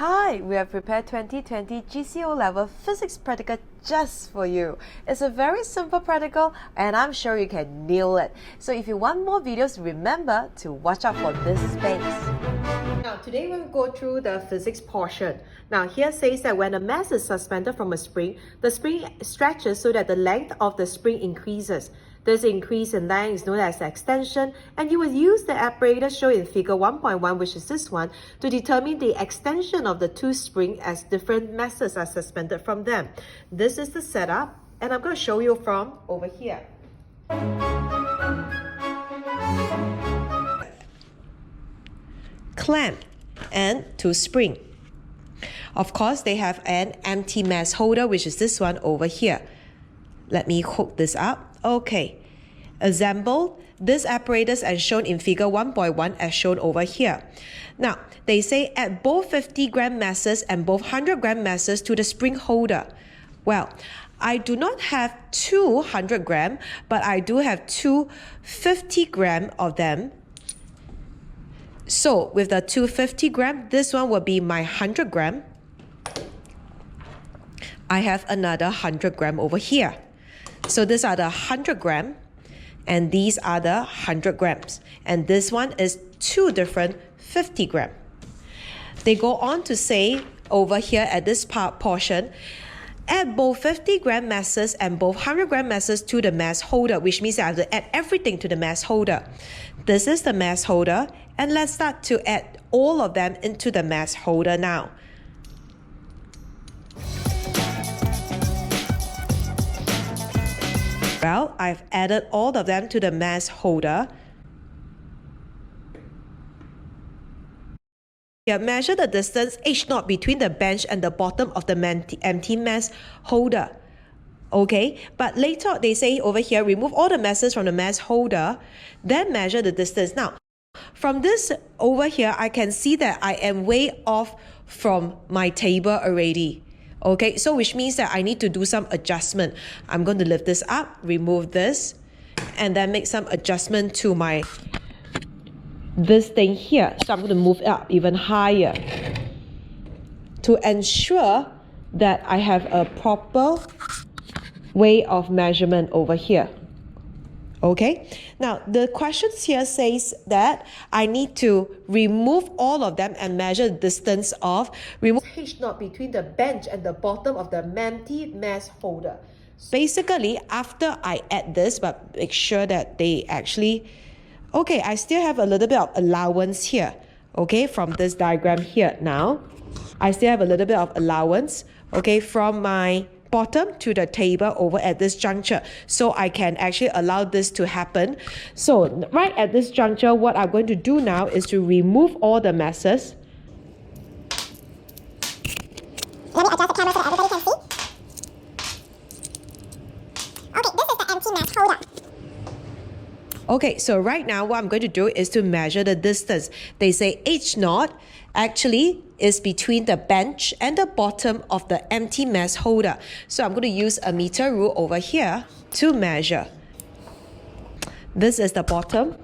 Hi, we have prepared 2020 GCE level physics practical just for you. It's a very simple practical and I'm sure you can nail it. So if you want more videos, remember to watch out for this space. Now today we'll go through the physics portion. Now here says that when a mass is suspended from a spring, the spring stretches so that the length of the spring increases. This increase in length is known as extension, and you will use the apparatus shown in figure 1.1, which is this one, to determine the extension of the two springs as different masses are suspended from them. This is the setup, and I'm going to show you from over here. Clamp and two spring. Of course, they have an empty mass holder, which is this one over here. Let me hook this up. Okay. Assemble this apparatus as shown in figure 1.1 as shown over here. Now, they say add both 50-gram masses and both 100-gram masses to the spring holder. Well, I do not have 200-gram, but I do have two 50-gram of them. So with the 250-gram, this one will be my 100-gram. I have another 100-gram over here. So these are the 100-gram and these are the 100 grams. And this one is two different 50-gram. They go on to say over here at this portion, add both 50-gram masses and both 100-gram masses to the mass holder, which means I have to add everything to the mass holder. This is the mass holder, and let's start to add all of them into the mass holder now. Well, I've added all of them to the mass holder. Here, measure the distance h0 between the bench and the bottom of the empty mass holder. Okay, but later they say over here, remove all the masses from the mass holder, then measure the distance. Now, from this over here, I can see that I am way off from my table already. Okay, so which means that I need to do some adjustment. I'm going to lift this up, remove this, and then make some adjustment to this thing here. So I'm going to move it up even higher to ensure that I have a proper way of measurement over here. Okay, now the questions here says that I need to remove all of them and measure the distance of remove h0 between the bench and the bottom of the empty mass holder. Basically, after I add this, but make sure that they actually, okay, I still have a little bit of allowance here, okay, from this diagram here now. I still have a little bit of allowance, okay, from my bottom to the table over at this juncture, so I can actually allow this to happen. So right at this juncture, what I'm going to do now is to remove all the masses. Let me adjust the camera so that everybody can see. Okay, this is the empty mass holder. Okay, so right now what I'm going to do is to measure the distance. They say h0 actually is between the bench and the bottom of the empty mass holder. So I'm going to use a meter rule over here to measure. This is the bottom,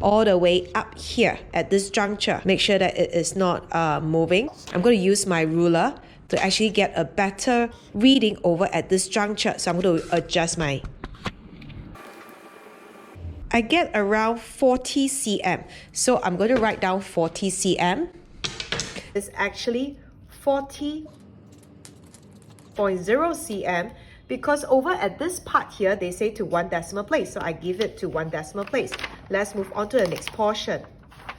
all the way up here at this juncture. Make sure that it is not moving. I'm going to use my ruler to actually get a better reading over at this juncture. So I'm going to adjust my... I get around 40 cm. So I'm going to write down 40 cm. It's actually 40.0 cm because over at this part here, they say to 1 decimal place. So I give it to 1 decimal place. Let's move on to the next portion.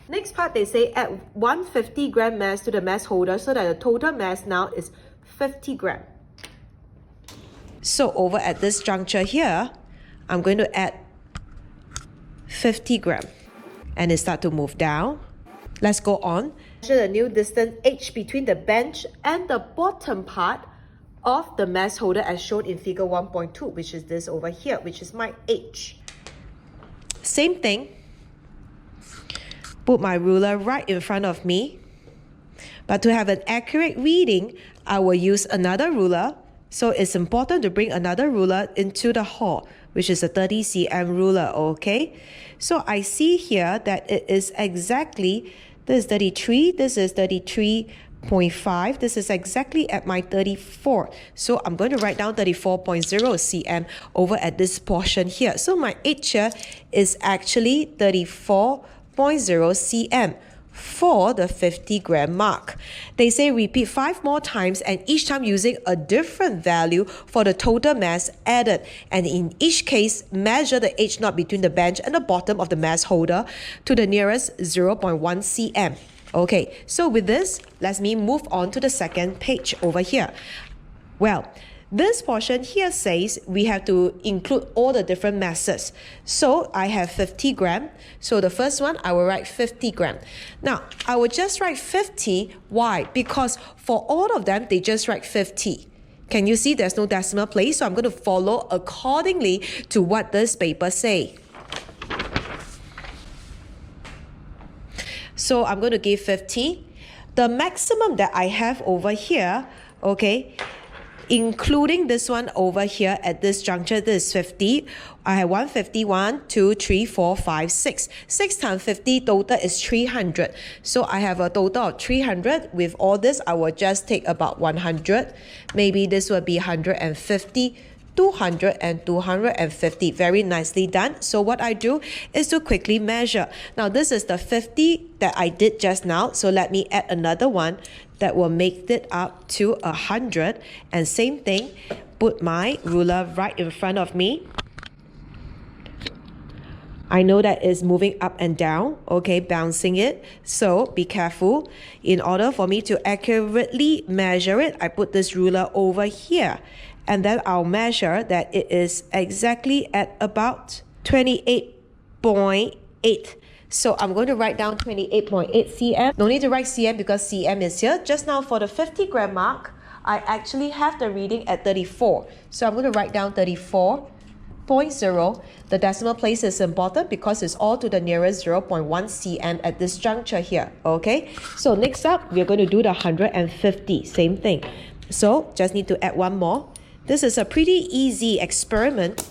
Next part, they say add 150-gram mass to the mass holder so that the total mass now is 50 gram. So over at this juncture here, I'm going to add 50 gram and it start to move down. Let's go on. Measure the new distance h between the bench and the bottom part of the mass holder as shown in figure 1.2, which is this over here, which is my h. Same thing. Put my ruler right in front of me. But to have an accurate reading, I will use another ruler. So it's important to bring another ruler into the hall, which is a 30 cm ruler, okay? So I see here that it is exactly, this is 33, this is 33.5, this is exactly at my 34. So I'm going to write down 34.0 cm over at this portion here. So my edge here is actually 34.0 cm for the 50 gram mark. They say repeat 5 more times and each time using a different value for the total mass added, and in each case measure the edge knot between the bench and the bottom of the mass holder to the nearest 0.1 cm. Okay, so with this, let me move on to the second page over here. Well, this portion here says we have to include all the different masses. So I have 50 gram. So the first one, I will write 50 gram. Now, I will just write 50. Why? Because for all of them, they just write 50. Can you see there's no decimal place? So I'm going to follow accordingly to what this paper say. So I'm going to give 50. The maximum that I have over here, okay, including this one over here at this juncture, this is 50. I have 150, 1, 2, 3, 4, 5, 6. 6 times 50 total is 300. So I have a total of 300. With all this, I will just take about 100. Maybe this will be 150, 200 and 250. Very nicely done. So what I do is to quickly measure. Now this is the 50 that I did just now. So let me add another one that will make it up to 100. And same thing, put my ruler right in front of me. I know that it's moving up and down, okay, bouncing it. So be careful. In order for me to accurately measure it, I put this ruler over here. And then I'll measure that it is exactly at about 28.8. So I'm going to write down 28.8 cm. No need to write cm because cm is here. Just now for the 50 gram mark, I actually have the reading at 34. So I'm going to write down 34.0. The decimal place is important because it's all to the nearest 0.1 cm at this juncture here. Okay. So next up, we're going to do the 150. Same thing. So just need to add one more. This is a pretty easy experiment.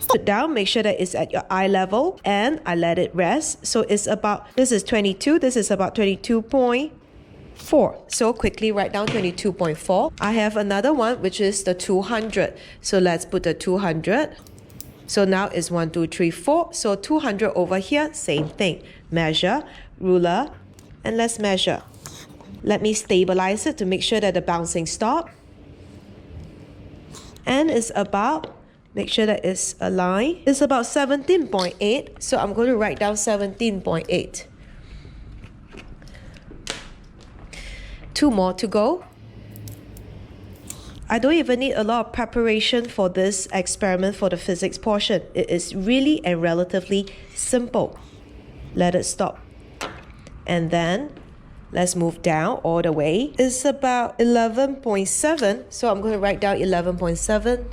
Put down, make sure that it's at your eye level, and I let it rest. So it's about, this is 22, this is about 22.4. So quickly write down 22.4. I have another one, which is the 200. So let's put the 200. So now it's 1, 2, 3, 4. So 200 over here, same thing. Measure, ruler, and let's measure. Let me stabilize it to make sure that the bouncing stops. And it's about, make sure that it's aligned. It's about 17.8. So I'm going to write down 17.8. 2 more to go. I don't even need a lot of preparation for this experiment for the physics portion. It is really and relatively simple. Let it stop. And then let's move down all the way. It's about 11.7. So I'm going to write down 11.7.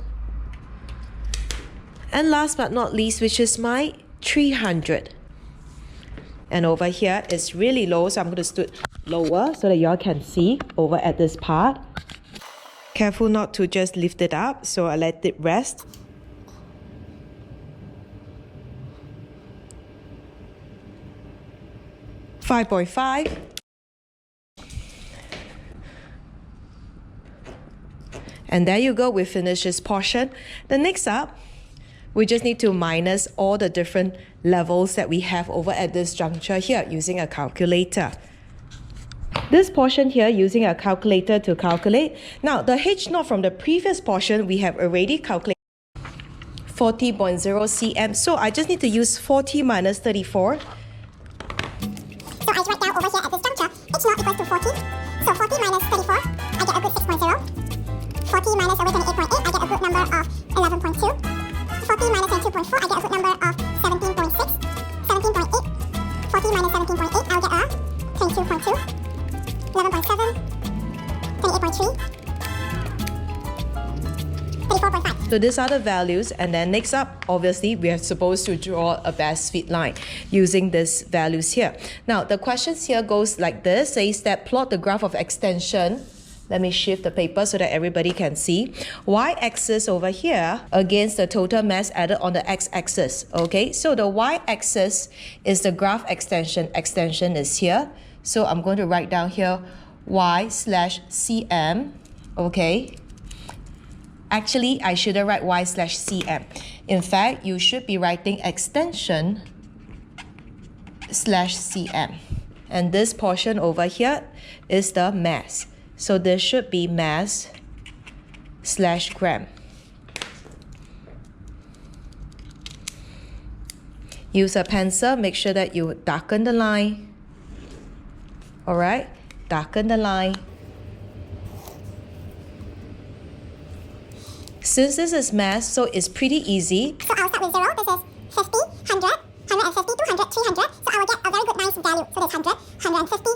And last but not least, which is my 300. And over here, it's really low. So I'm going to stood lower so that y'all can see over at this part. Careful not to just lift it up. So I let it rest. $5.5. And there you go, we finished this portion. The next up, we just need to minus all the different levels that we have over at this juncture here using a calculator. This portion here using a calculator to calculate. Now the H knot from the previous portion we have already calculated 40.0 cm. So I just need to use 40 minus 34. So I write down over here at this juncture, H knot equals to 40. So 40 minus 34, I get a good 6.0. 40 minus over 28.8, I get a good number of 11.2. 40 minus 22.4, I get a good number of 17.6. 17.8. 40 minus 17.8, I'll get a 22.2. 11.7. 28.3. 34.5. So these are the values, and then next up, obviously, we are supposed to draw a best fit line using these values here. Now, the questions here goes like this, says that plot the graph of extension. Let me shift the paper so that everybody can see. Y-axis over here against the total mass added on the x-axis. Okay, so the y-axis is the graph extension. Extension is here. So I'm going to write down here y/cm. Okay. Actually, I shouldn't write y/cm. In fact, you should be writing extension /cm. And this portion over here is the mass. So this should be mass /gram. Use a pencil, make sure that you darken the line. Alright, darken the line. Since this is mass, so it's pretty easy. So I'll start with 0. This is 50, 100, 150, 200, 300. So I will get a very good nice value. So there's 100, 150,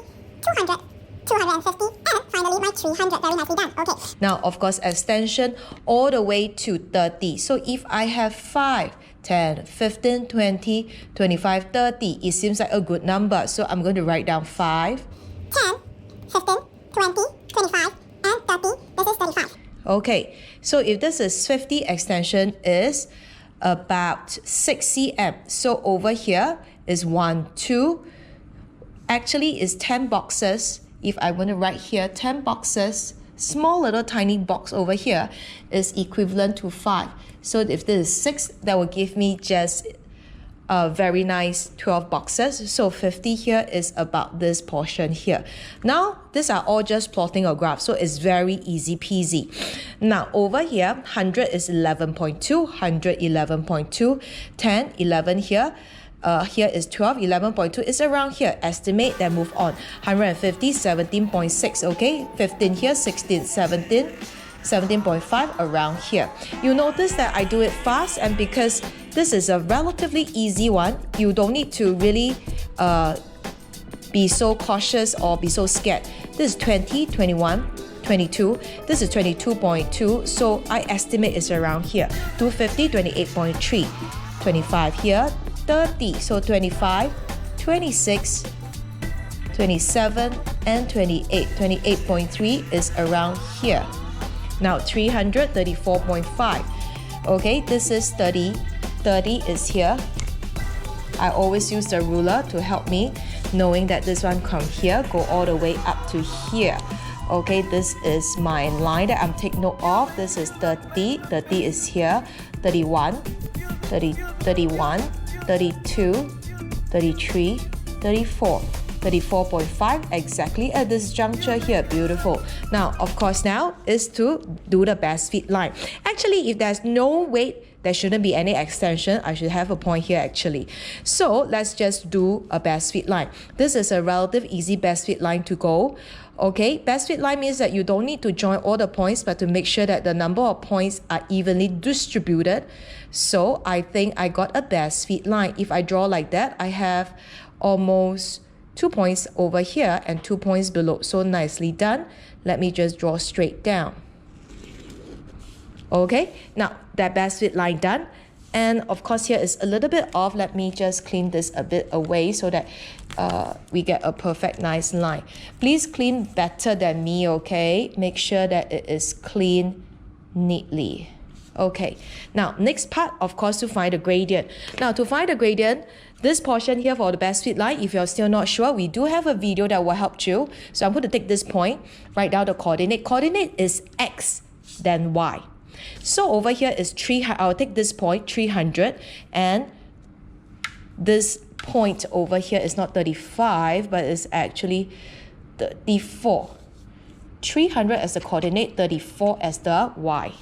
200, 250, and finally my 300. Very nicely done. Okay. Now, of course, extension all the way to 30. So if I have 5, 10, 15, 20, 25, 30, it seems like a good number. So I'm going to write down 5, 10, 15, 20, 25, and 30. This is 35. Okay, so if this is 50, extension is about 6 cm. So over here is 1, 2. Actually, it's 10 boxes. If I want to write here 10 boxes, small little tiny box over here is equivalent to 5. So if this is 6, that will give me just a very nice 12 boxes. So 50 here is about this portion here. Now, these are all just plotting a graph, so it's very easy peasy. Now, over here, 100 is 11.2, 100, 11.2, 10, 11 here. Here is 12, 11.2 is around here. Estimate, then move on. 150, 17.6, okay? 15 here, 16, 17, 17.5 around here. You notice that I do it fast, and because this is a relatively easy one, you don't need to really be so cautious or be so scared. This is 20, 21, 22. This is 22.2, so I estimate it's around here. 250, 28.3, 25 here, 30, so 25, 26, 27, and 28. 28.3 is around here. Now 300, 34.5. Okay, this is 30. 30 is here. I always use the ruler to help me, knowing that this one come here, go all the way up to here. Okay, this is my line that I'm taking note of. This is 30. 30 is here. 31, 30, 31, 32, 33, 34. 34.5 exactly at this juncture here. Beautiful. Now, of course, now is to do the best fit line. Actually, if there's no weight, there shouldn't be any extension. I should have a point here actually. So let's just do a best fit line. This is a relative easy best fit line to go. Okay, best fit line means that you don't need to join all the points, but to make sure that the number of points are evenly distributed. So I think I got a best fit line. If I draw like that, I have almost 2 points over here and 2 points below. So nicely done. Let me just draw straight down. Okay, now that best fit line done. And of course here is a little bit off. Let me just clean this a bit away so that we get a perfect nice line. Please clean better than me, okay? Make sure that it is clean neatly. Okay, now next part, of course, to find the gradient. Now to find the gradient, this portion here for the best fit line, if you're still not sure, we do have a video that will help you. So I'm going to take this point, write down the coordinate. Coordinate is x, then y. So over here is 300. I'll take this point, 300, and this point over here is not 35, but it's actually 34. 300 as the coordinate, 34 as the y.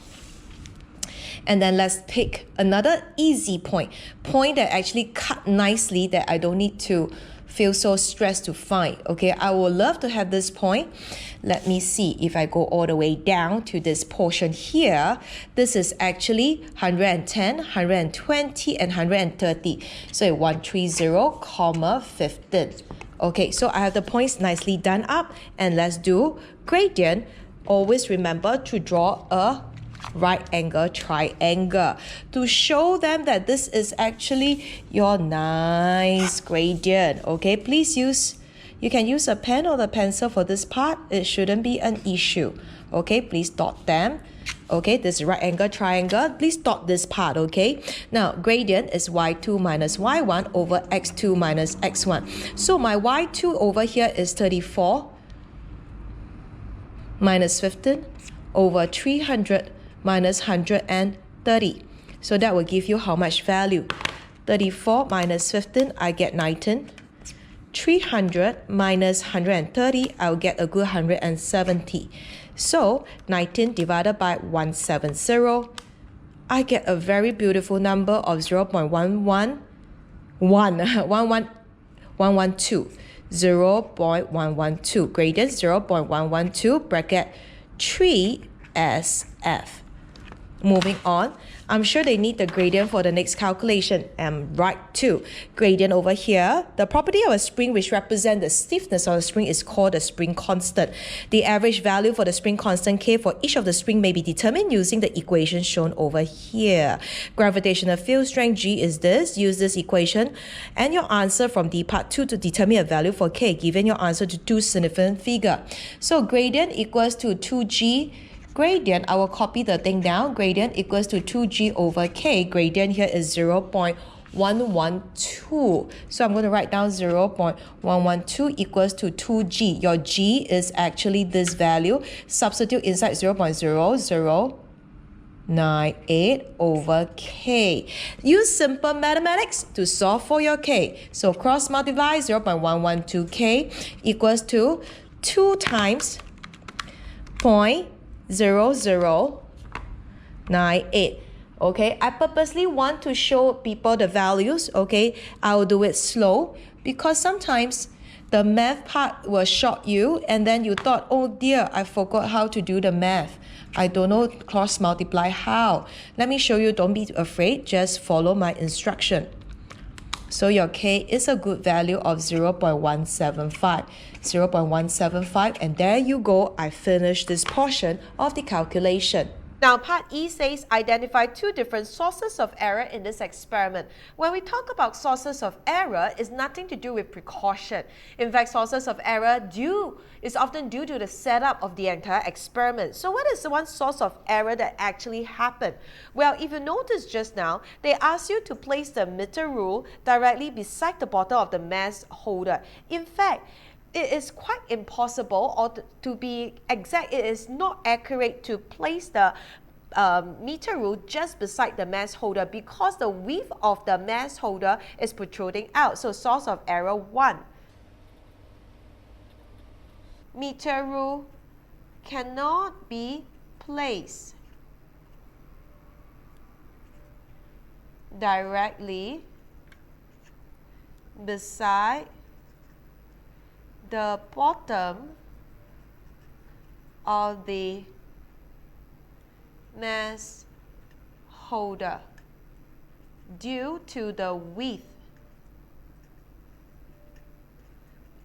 And then let's pick another easy point that actually cut nicely, that I don't need to feel so stressed to find. Okay, I would love to have this point. Let me see if I go all the way down to this portion here. This is actually 110, 120, and 130. So 130, 15. Okay, so I have the points nicely done up, and let's do gradient. Always remember to draw a right angle triangle to show them that this is actually your nice gradient. Okay, please use You can use a pen or the pencil for this part. It shouldn't be an issue. Okay, please dot them. Okay, this right angle triangle, please dot this part, okay? Now, gradient is y2 minus y1 over x2 minus x1. So my y2 over here is 34 minus 15 over 300 minus 130. So that will give you how much value? 34 minus 15, I get 19. 300 minus 130, I'll get a good 170. So 19 divided by 170, I get a very beautiful number of 0.112. 0.112. Gradient 0.112 bracket 3SF. Moving on, I'm sure they need the gradient for the next calculation. Right too. Gradient over here, the property of a spring which represents the stiffness of a spring is called the spring constant. The average value for the spring constant K for each of the spring may be determined using the equation shown over here. Gravitational field strength G is this. Use this equation and your answer from D part 2 to determine a value for K, given your answer to two significant figure. So gradient equals to 2G. Gradient, I will copy the thing down. Gradient equals to 2G over K. Gradient here is 0.112. So I'm going to write down 0.112 equals to 2G. Your G is actually this value. Substitute inside 0.0098 over K. Use simple mathematics to solve for your K. So cross multiply 0.112K equals to 2 times 0.0098. Okay, I purposely want to show people the values. Okay, I'll do it slow because sometimes the math part will shock you and then you thought, oh dear, I forgot how to do the math. I don't know cross multiply how. Let me show you. Don't be afraid, just follow my instruction. So your K is a good value of 0.175. 0.175, and there you go. I finished this portion of the calculation. Now, part E says identify two different sources of error in this experiment. When we talk about sources of error, it's nothing to do with precaution. In fact, sources of error is often due to the setup of the entire experiment. So what is the one source of error that actually happened? Well, if you notice just now, they asked you to place the meter rule directly beside the bottom of the mass holder. In fact, it is quite impossible, or to be exact, it is not accurate to place the meter rule just beside the mass holder because the width of the mass holder is protruding out. So source of error 1. Meter rule cannot be placed directly beside the bottom of the mass holder due to the width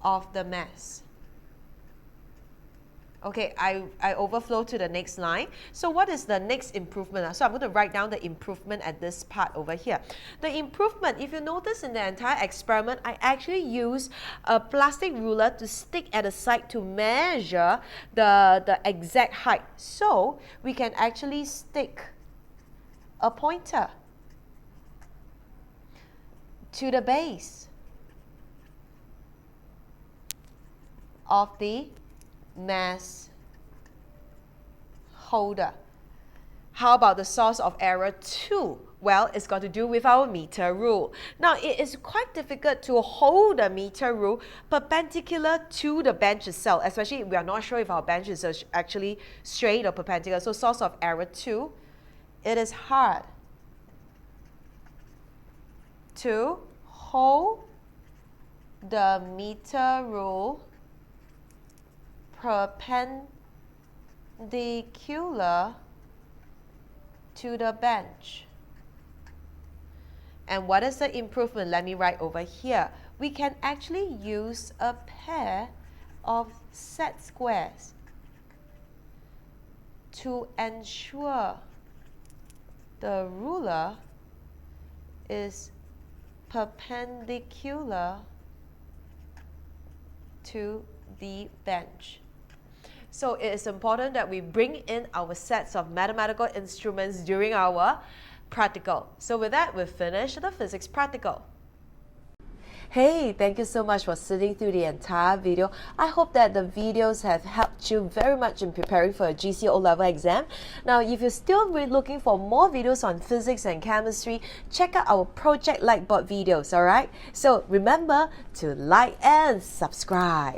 of the mass. Okay, I overflow to the next line. So what is the next improvement? So I'm going to write down the improvement at this part over here. The improvement, if you notice in the entire experiment, I actually use a plastic ruler to stick at the side to measure the exact height. So we can actually stick a pointer to the base of the mass holder. How about the source of error 2? Well, it's got to do with our meter rule. Now, it is quite difficult to hold the meter rule perpendicular to the bench itself, especially if we are not sure if our bench is actually straight or perpendicular. So source of error 2, it is hard to hold the meter rule perpendicular to the bench. And what is the improvement? Let me write over here. We can actually use a pair of set squares to ensure the ruler is perpendicular to the bench. So it is important that we bring in our sets of mathematical instruments during our practical. So with that, we've finished the physics practical. Hey, thank you so much for sitting through the entire video. I hope that the videos have helped you very much in preparing for your GCE O-level exam. Now, if you're still looking for more videos on physics and chemistry, check out our Project Lightboard videos, alright? So remember to like and subscribe.